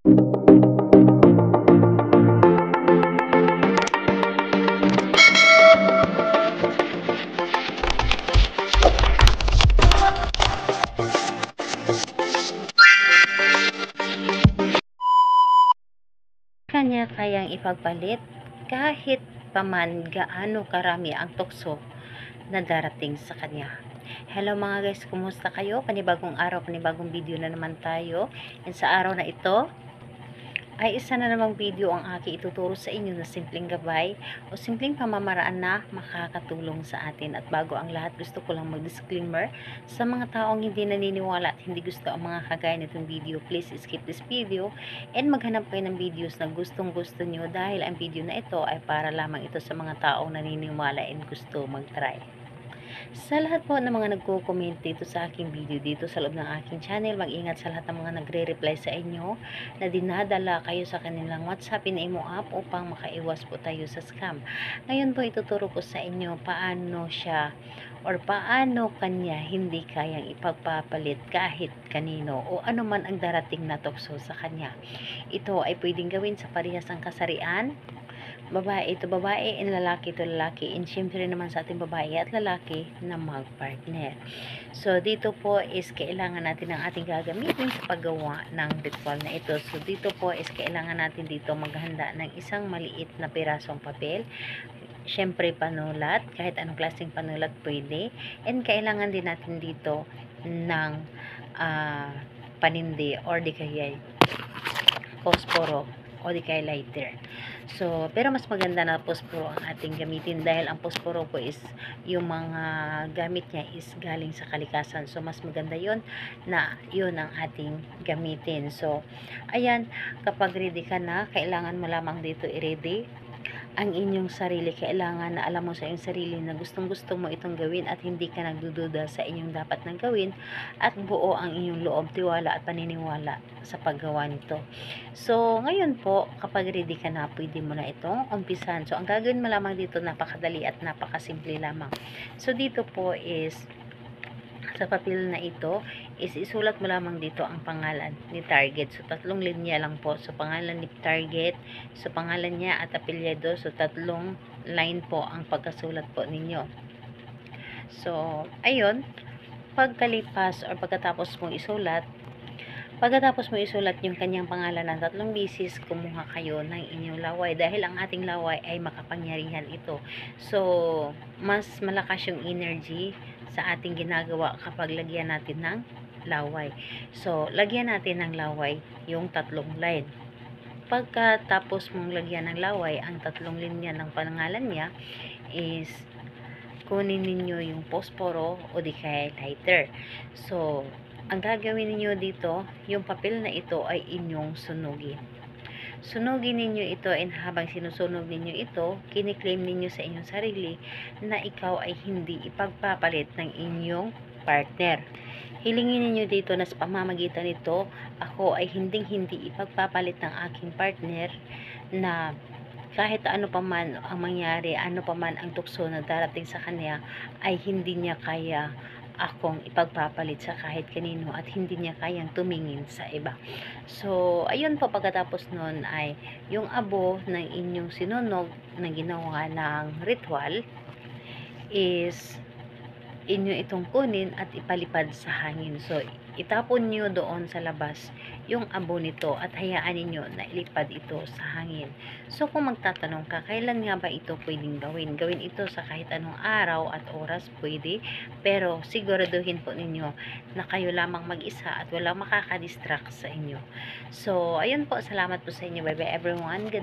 Kanya kayang ipagpalit kahit paman gaano karami ang tukso na darating sa kanya. Hello mga guys, kumusta kayo? Panibagong araw, panibagong video na naman tayo. And sa araw na ito ay isa na namang video ang aking ituturo sa inyo na simpleng gabay o simpleng pamamaraan na makakatulong sa atin. At bago ang lahat, gusto ko lang mag-disclaimer sa mga taong hindi naniniwala at hindi gusto ang mga kagaya nitong video. Please skip this video and maghanap kayo ng videos na gustong gusto nyo, dahil ang video na ito ay para lamang ito sa mga taong naniniwala and gusto mag-try. Sa lahat po ng mga nagko-comment dito sa aking video dito sa loob ng aking channel, mag-ingat sa lahat ng mga nagre-reply sa inyo na dinadala kayo sa kanilang WhatsApp na Imo app upang makaiwas po tayo sa scam. Ngayon po ituturo ko sa inyo paano siya or paano kanya hindi kayang ipagpapalit kahit kanino o ano man ang darating na tukso sa kanya. Ito ay pwedeng gawin sa parehas ang kasarian, babae ito babae, and lalaki ito lalaki, and syempre naman sa ating babae at lalaki na mag-partner. So dito po is kailangan natin ng ating gagamitin sa paggawa ng ritual na ito. So dito po is kailangan natin dito maghanda ng isang maliit na pirasong papel, syempre panulat, kahit anong klaseng panulat pwede, and kailangan din natin dito ng panindi or di kaya posporo o di kaya lighter. So, pero mas maganda na posporo ang ating gamitin, dahil ang posporo po is yung mga gamit niya is galing sa kalikasan. So, mas maganda yon na yun ang ating gamitin. So, ayan, kapag ready ka na, kailangan mo lamang dito i-ready ang inyong sarili. Kailangan na alam mo sa iyong sarili na gustong gusto mo itong gawin at hindi ka nagdududa sa inyong dapat nang gawin, at buo ang inyong loob, tiwala at paniniwala sa paggawa nito. So ngayon po, kapag ready ka na, pwede mo na itong umpisan. So ang gagawin mo lamang dito, napakadali at napakasimple lamang. So dito po is sa papel na ito is isulat mo lamang dito ang pangalan ni target. So 3 linya lang po. So pangalan ni target, so pangalan niya at apelyido. So 3 line po ang pagkasulat po ninyo. So ayun, pagkalipas or pagkatapos mong isulat, yung kanyang pangalan ng 3 bisis, kumuha kayo ng inyong laway, dahil ang ating laway ay makapangyarihan ito. So, mas malakas yung energy sa ating ginagawa kapag lagyan natin ng laway. So, lagyan natin ng laway yung 3 line. Pagkatapos mong lagyan ng laway ang 3 linya ng pangalan niya, is kunin ninyo yung posporo o di kaya lighter. So, ang gagawin ninyo dito, yung papel na ito ay inyong sunugin. Sunugin ninyo ito, and habang sinusunog ninyo ito, kiniklaim ninyo sa inyong sarili na ikaw ay hindi ipagpapalit ng inyong partner. Hilingin ninyo dito na sa pamamagitan nito, ako ay hindi ipagpapalit ng aking partner, na kahit ano pa man ang mangyari, ano pa man ang tukso na darating sa kanya, ay hindi niya kaya akong ipagpapalit sa kahit kanino, at hindi niya kayang tumingin sa iba. So, ayun po, pagkatapos nun ay yung abo ng inyong sinunog na ginawa ng ritual is inyo itong kunin at ipalipad sa hangin. So, itapon nyo doon sa labas yung abo nito at hayaan ninyo na ilipad ito sa hangin. So, kung magtatanong ka, kailan nga ba ito pwedeng gawin? Gawin ito sa kahit anong araw at oras pwede, pero siguraduhin po ninyo na kayo lamang mag-isa at walang makakadistract sa inyo. So, ayun po, salamat po sa inyo. Bye bye everyone. Good